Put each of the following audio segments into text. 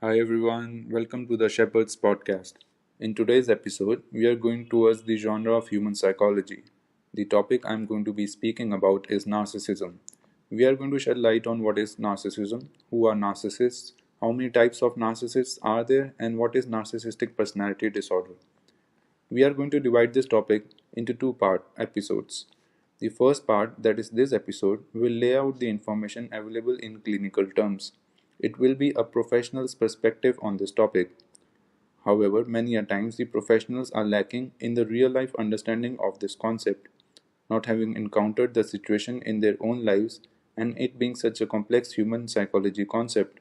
Hi everyone, welcome to the Shepherd's Podcast. In today's episode, we are going towards the genre of human psychology. The topic I'm going to be speaking about is narcissism. We are going to shed light on what is narcissism, who are narcissists, how many types of narcissists are there, and what is narcissistic personality disorder. We are going to divide this topic into two-part episodes. The first part, that is this episode, will lay out the information available in clinical terms. It will be a professional's perspective on this topic. However, many a times the professionals are lacking in the real life understanding of this concept, not having encountered the situation in their own lives and it being such a complex human psychology concept.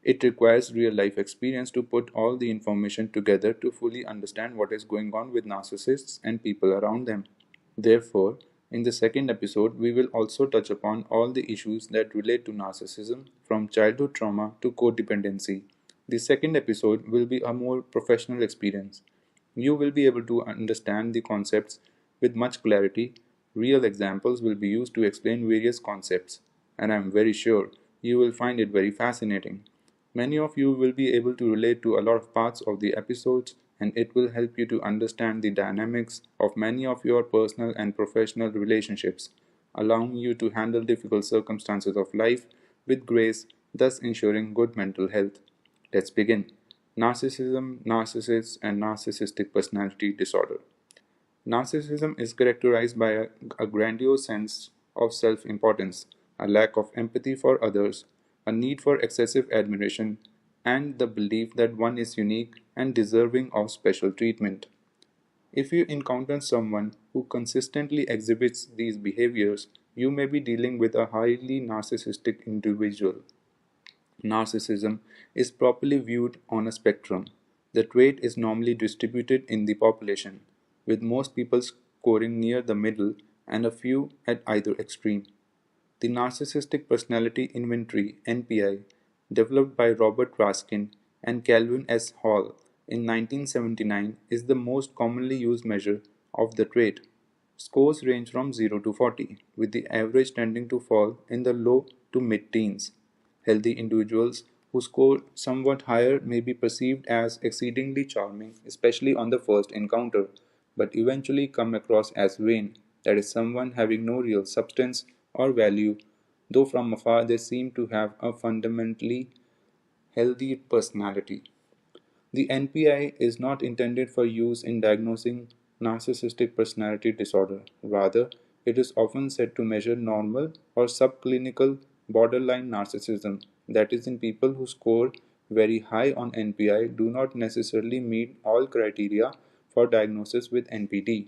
It requires real life experience to put all the information together to fully understand what is going on with narcissists and people around them. Therefore, in the second episode, we will also touch upon all the issues that relate to narcissism from childhood trauma to codependency. The second episode will be a more professional experience. You will be able to understand the concepts with much clarity. Real examples will be used to explain various concepts, and I am very sure you will find it very fascinating. Many of you will be able to relate to a lot of parts of the episodes, and it will help you to understand the dynamics of many of your personal and professional relationships, allowing you to handle difficult circumstances of life with grace, thus ensuring good mental health. Let's begin. Narcissism, narcissists, and narcissistic personality disorder. Narcissism is characterized by a grandiose sense of self importance, a lack of empathy for others, a need for excessive admiration, and the belief that one is unique and deserving of special treatment. If you encounter someone who consistently exhibits these behaviors, you may be dealing with a highly narcissistic individual. Narcissism is properly viewed on a spectrum. The trait is normally distributed in the population, with most people scoring near the middle and a few at either extreme. The Narcissistic Personality Inventory (NPI), developed by Robert Raskin and Calvin S. Hall in 1979, is the most commonly used measure of the trait. Scores range from 0 to 40, with the average tending to fall in the low to mid-teens. Healthy individuals who score somewhat higher may be perceived as exceedingly charming, especially on the first encounter, but eventually come across as vain, that is, someone having no real substance or value, though from afar they seem to have a fundamentally healthy personality. The NPI is not intended for use in diagnosing narcissistic personality disorder. Rather, it is often said to measure normal or subclinical borderline narcissism, that is, in people who score very high on NPI do not necessarily meet all criteria for diagnosis with NPD.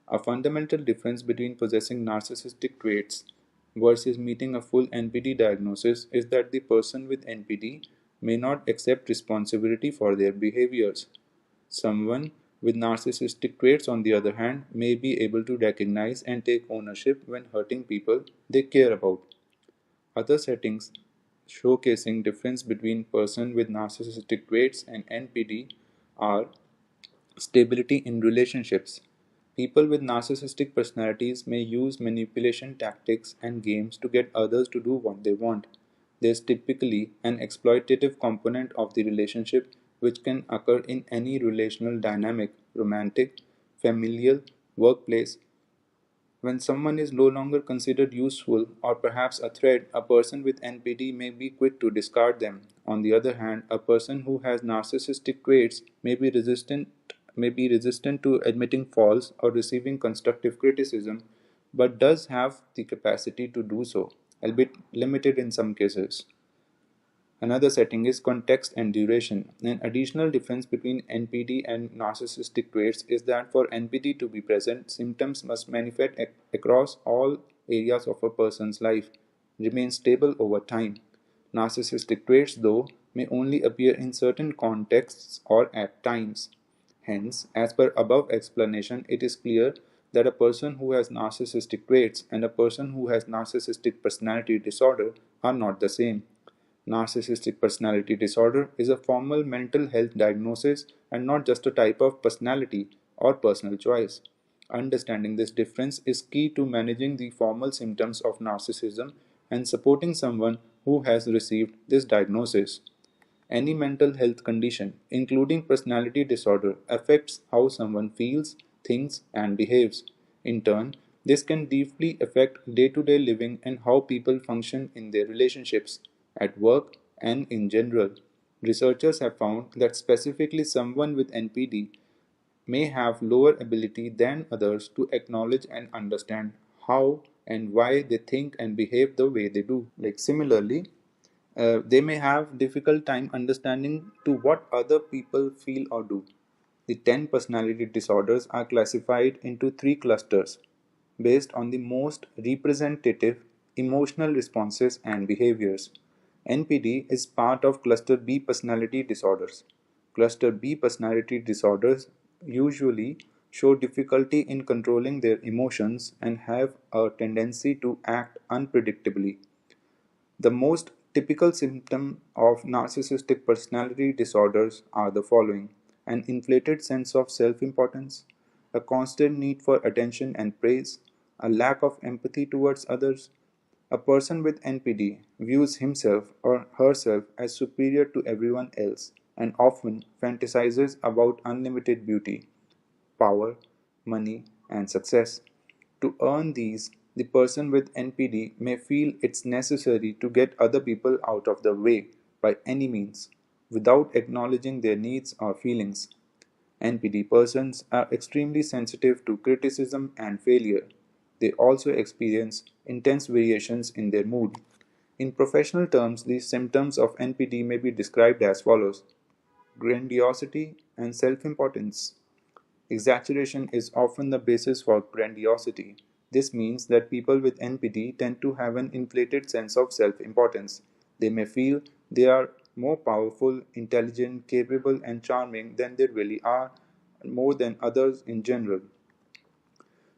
A fundamental difference between possessing narcissistic traits versus meeting a full NPD diagnosis is that the person with NPD may not accept responsibility for their behaviors. Someone with narcissistic traits, on the other hand, may be able to recognize and take ownership when hurting people they care about. Other settings showcasing difference between person with narcissistic traits and NPD are stability in relationships. People with narcissistic personalities may use manipulation tactics and games to get others to do what they want. There's typically an exploitative component of the relationship which can occur in any relational dynamic, romantic, familial, workplace. When someone is no longer considered useful or perhaps a threat, a person with NPD may be quick to discard them. On the other hand, a person who has narcissistic traits may be resistant to admitting faults or receiving constructive criticism, but does have the capacity to do so, albeit limited in some cases. Another setting is context and duration. An additional difference between NPD and narcissistic traits is that for NPD to be present, symptoms must manifest across all areas of a person's life, remain stable over time. Narcissistic traits, though, may only appear in certain contexts or at times. Hence, as per above explanation, it is clear that a person who has narcissistic traits and a person who has narcissistic personality disorder are not the same. Narcissistic personality disorder is a formal mental health diagnosis and not just a type of personality or personal choice. Understanding this difference is key to managing the formal symptoms of narcissism and supporting someone who has received this diagnosis. Any mental health condition, including personality disorder, affects how someone feels, thinks, and behaves. In turn, this can deeply affect day to day living and how people function in their relationships, at work, and in general. Researchers have found that specifically someone with NPD may have lower ability than others to acknowledge and understand how and why they think and behave the way they do. Like similarly, they may have difficult time understanding to what other people feel or do. The 10 personality disorders are classified into three clusters based on the most representative emotional responses and behaviors. NPD is part of cluster B personality disorders. Cluster B personality disorders usually show difficulty in controlling their emotions and have a tendency to act unpredictably. The most typical symptoms of narcissistic personality disorders are the following: an inflated sense of self importance, a constant need for attention and praise, a lack of empathy towards others. A person with NPD views himself or herself as superior to everyone else and often fantasizes about unlimited beauty, power, money, and success. To earn these, the person with NPD may feel it's necessary to get other people out of the way by any means, without acknowledging their needs or feelings. NPD persons are extremely sensitive to criticism and failure. They also experience intense variations in their mood. In professional terms, these symptoms of NPD may be described as follows: grandiosity and self importance. Exaggeration is often the basis for grandiosity. This means that people with NPD tend to have an inflated sense of self importance. They may feel they are more powerful, intelligent, capable, and charming than they really are, more than others in general.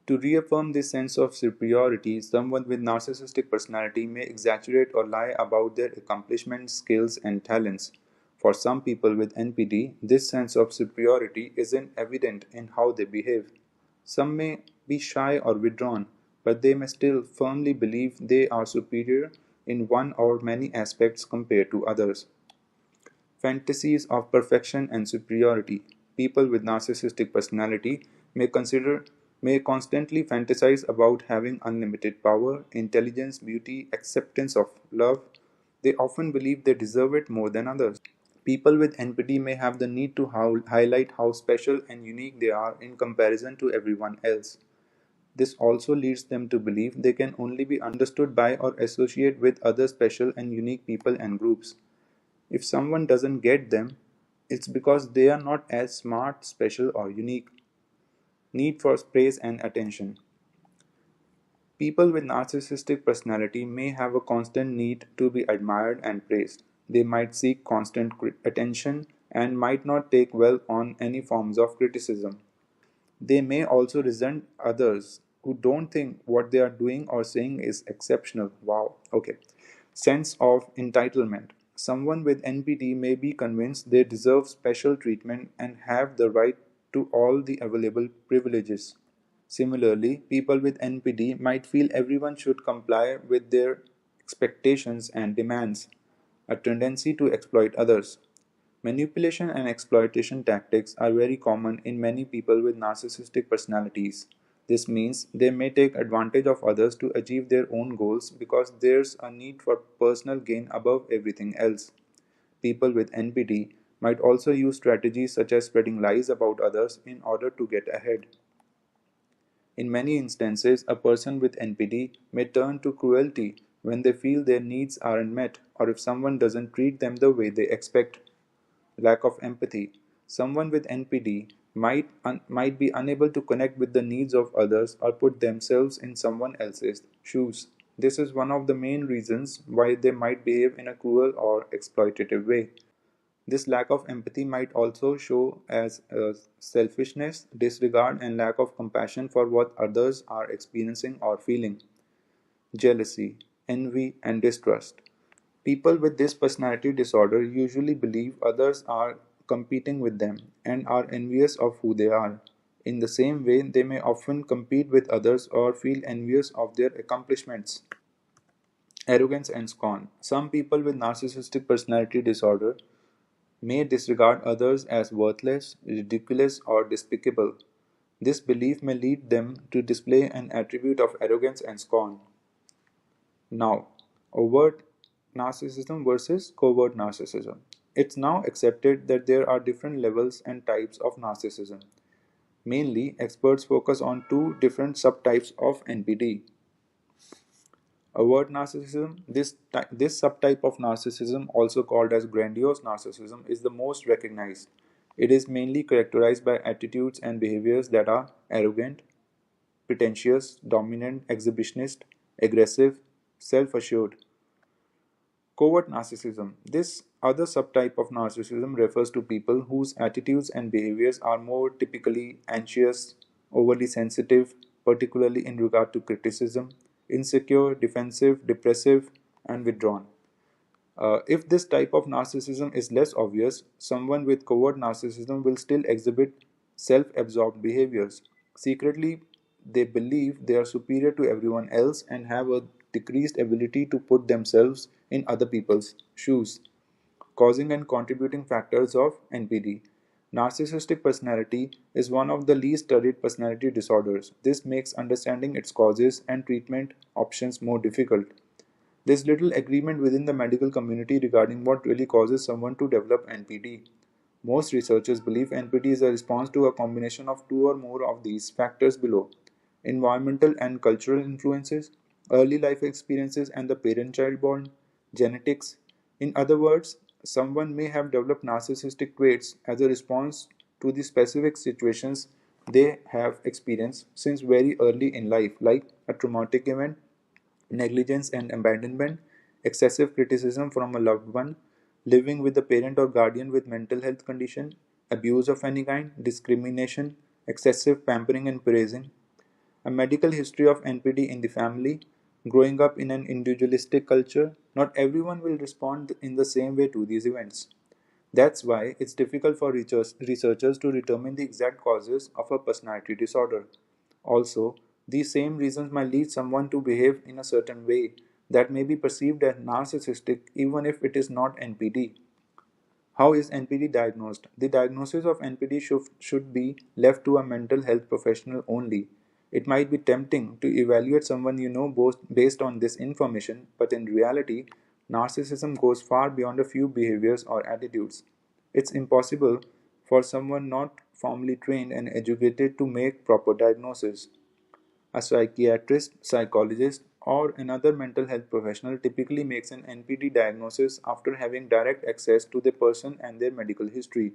To reaffirm this sense of superiority, someone with narcissistic personality may exaggerate or lie about their accomplishments, skills, and talents. For some people with NPD, this sense of superiority isn't evident in how they behave. Some may be shy or withdrawn, but they may still firmly believe they are superior in one or many aspects compared to others. Fantasies of perfection and superiority. People with narcissistic personality may consider may constantly fantasize about having unlimited power, intelligence, beauty, acceptance of love. They often believe they deserve it more than others. People with NPD may have the need to highlight how special and unique they are in comparison to everyone else. This also leads them to believe they can only be understood by or associate with other special and unique people and groups. If someone doesn't get them, it's because they are not as smart, special, or unique. Need for praise and attention. People with narcissistic personality may have a constant need to be admired and praised. They might seek constant attention and might not take well on any forms of criticism. They may also resent others who don't think what they are doing or saying is exceptional. Wow. Okay. Sense of entitlement. Someone with NPD may be convinced they deserve special treatment and have the right to all the available privileges. Similarly, people with NPD might feel everyone should comply with their expectations and demands, a tendency to exploit others. Manipulation and exploitation tactics are very common in many people with narcissistic personalities. This means they may take advantage of others to achieve their own goals because there's a need for personal gain above everything else. People with NPD might also use strategies such as spreading lies about others in order to get ahead. In many instances, a person with NPD may turn to cruelty when they feel their needs aren't met or if someone doesn't treat them the way they expect. Lack of empathy. Someone with NPD might be unable to connect with the needs of others or put themselves in someone else's shoes. This is one of the main reasons why they might behave in a cruel or exploitative way. This lack of empathy might also show as selfishness, disregard, and lack of compassion for what others are experiencing or feeling. Jealousy, envy, and distrust. People with this personality disorder usually believe others are competing with them and are envious of who they are. In the same way, they may often compete with others or feel envious of their accomplishments. Arrogance and scorn. Some people with narcissistic personality disorder may disregard others as worthless, ridiculous, or despicable. This belief may lead them to display an attribute of arrogance and scorn. Now, overt narcissism versus covert narcissism. It's now accepted that there are different levels and types of narcissism. Mainly, experts focus on two different subtypes of NPD. Overt narcissism, this subtype of narcissism, also called as grandiose narcissism, is the most recognized. It is mainly characterized by attitudes and behaviors that are arrogant, pretentious, dominant, exhibitionist, aggressive, self assured. Covert narcissism. This other subtype of narcissism refers to people whose attitudes and behaviors are more typically anxious, overly sensitive, particularly in regard to criticism, insecure, defensive, depressive, and withdrawn. If this type of narcissism is less obvious, someone with covert narcissism will still exhibit self absorbed behaviors. Secretly, they believe they are superior to everyone else and have a decreased ability to put themselves in other people's shoes, causing and contributing factors of NPD. Narcissistic personality is one of the least studied personality disorders. This makes understanding its causes and treatment options more difficult. There's little agreement within the medical community regarding what really causes someone to develop NPD. Most researchers believe NPD is a response to a combination of two or more of these factors below: environmental and cultural influences, early life experiences, and the parent child bond, genetics. In other words, someone may have developed narcissistic traits as a response to the specific situations they have experienced since very early in life, like a traumatic event, negligence and abandonment, excessive criticism from a loved one, living with a parent or guardian with mental health condition, abuse of any kind, discrimination, excessive pampering and praising, a medical history of NPD in the family, growing up in an individualistic culture. Not everyone will respond in the same way to these events. That's why it's difficult for researchers to determine the exact causes of a personality disorder. Also, these same reasons might lead someone to behave in a certain way that may be perceived as narcissistic even if it is not NPD. How is NPD diagnosed? The diagnosis of NPD should be left to a mental health professional only. It might be tempting to evaluate someone you know based on this information, but in reality, narcissism goes far beyond a few behaviors or attitudes. It's impossible for someone not formally trained and educated to make proper diagnosis. A psychiatrist, psychologist, or another mental health professional typically makes an NPD diagnosis after having direct access to the person and their medical history.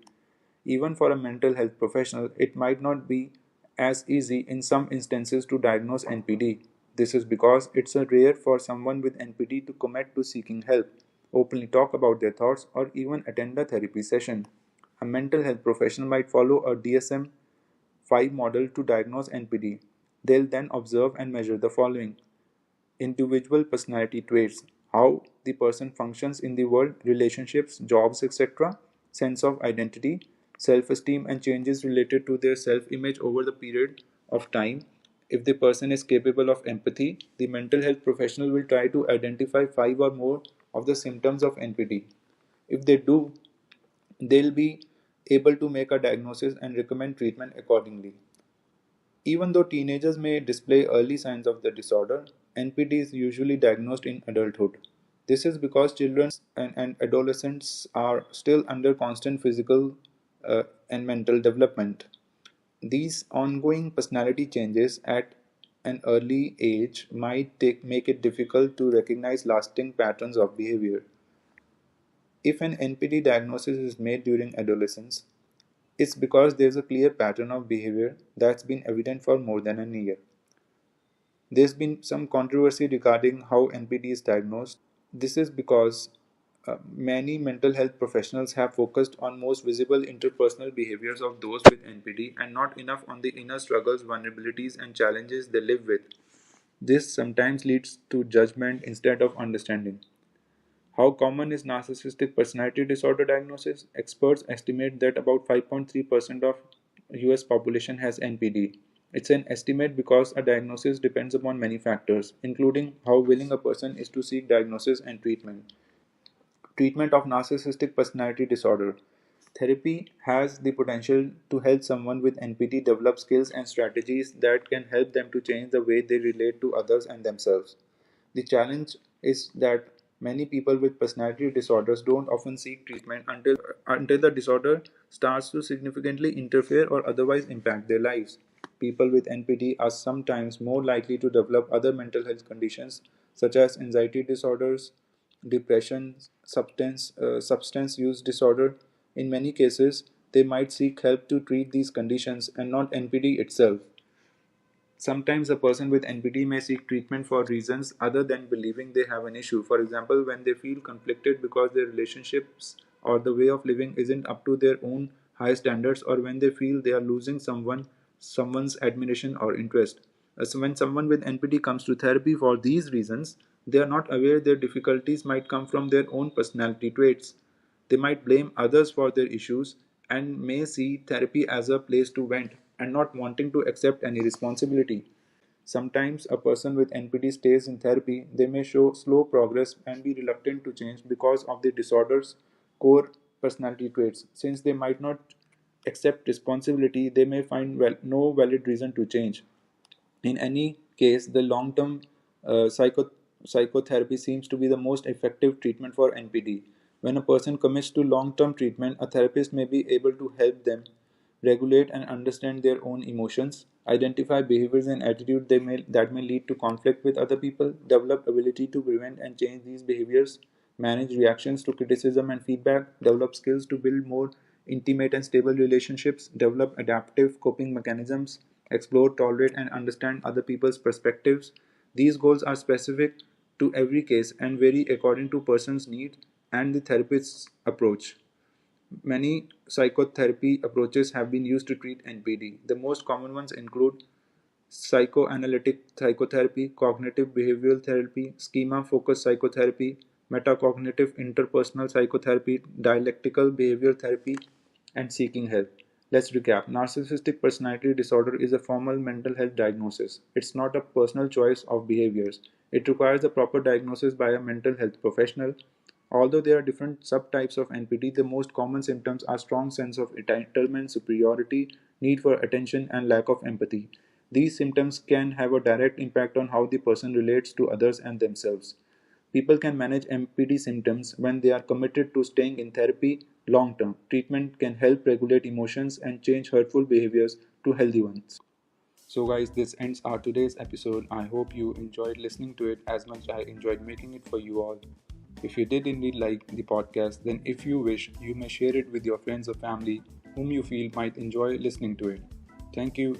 Even for a mental health professional, it might not be as easy in some instances to diagnose NPD. This is because it's rare for someone with NPD to commit to seeking help, openly talk about their thoughts, or even attend a therapy session. A mental health professional might follow a DSM 5 model to diagnose NPD. They'll then observe and measure the following: individual personality traits, how the person functions in the world, relationships, jobs, etc., sense of identity, self esteem, and changes related to their self image over the period of time. If the person is capable of empathy, the mental health professional will try to identify five or more of the symptoms of NPD. If they do, they'll be able to make a diagnosis and recommend treatment accordingly. Even though teenagers may display early signs of the disorder, NPD is usually diagnosed in adulthood. This is because children and adolescents are still under constant physical and mental development. These ongoing personality changes at an early age might make it difficult to recognize lasting patterns of behavior. If an NPD diagnosis is made during adolescence, it's because there's a clear pattern of behavior that's been evident for more than a year. There's been some controversy regarding how NPD is diagnosed. This is because many mental health professionals have focused on most visible interpersonal behaviors of those with NPD and not enough on the inner struggles, vulnerabilities, and challenges they live with. This sometimes leads to judgment instead of understanding. How common is narcissistic personality disorder diagnosis? Experts estimate that about 5.3% of US population has NPD. It's an estimate because a diagnosis depends upon many factors, including how willing a person is to seek diagnosis and treatment. Treatment of narcissistic personality disorder. Therapy has the potential to help someone with NPT develop skills and strategies that can help them to change the way they relate to others and themselves. The challenge is that many people with personality disorders don't often seek treatment until the disorder starts to significantly interfere or otherwise impact their lives. People with NPD are sometimes more likely to develop other mental health conditions such as anxiety disorders, depression, substance use disorder. In many cases, they might seek help to treat these conditions and not NPD itself. Sometimes a person with NPD may seek treatment for reasons other than believing they have an issue. For example, when they feel conflicted because their relationships or the way of living isn't up to their own high standards, or when they feel they are losing someone's admiration or interest. So when someone with NPD comes to therapy for these reasons, they are not aware their difficulties might come from their own personality traits. They might blame others for their issues and may see therapy as a place to vent and not wanting to accept any responsibility. Sometimes a person with NPD stays in therapy, they may show slow progress and be reluctant to change because of the disorder's core personality traits. Since they might not accept responsibility, they may find no valid reason to change. In any case, the long term psychotherapy seems to be the most effective treatment for NPD. When a person commits to long term treatment, a therapist may be able to help them regulate and understand their own emotions, identify behaviors and attitudes that may lead to conflict with other people, develop ability to prevent and change these behaviors, manage reactions to criticism and feedback, develop skills to build more intimate and stable relationships, develop adaptive coping mechanisms, explore, tolerate, and understand other people's perspectives. These goals are specific to every case and vary according to person's need and the therapist's approach. Many psychotherapy approaches have been used to treat NPD. The most common ones include psychoanalytic psychotherapy, cognitive behavioral therapy, schema focused psychotherapy, metacognitive interpersonal psychotherapy, dialectical behavioral therapy, and seeking help. Let's recap. Narcissistic personality disorder is a formal mental health diagnosis. It's not a personal choice of behaviors. It requires a proper diagnosis by a mental health professional. Although there are different subtypes of NPD, the most common symptoms are strong sense of entitlement, superiority, need for attention, and lack of empathy. These symptoms can have a direct impact on how the person relates to others and themselves. People can manage NPD symptoms when they are committed to staying in therapy long term. Treatment can help regulate emotions and change hurtful behaviors to healthy ones. So, guys, this ends our today's episode. I hope you enjoyed listening to it as much as I enjoyed making it for you all. If you did indeed like the podcast, then if you wish, you may share it with your friends or family whom you feel might enjoy listening to it. Thank you.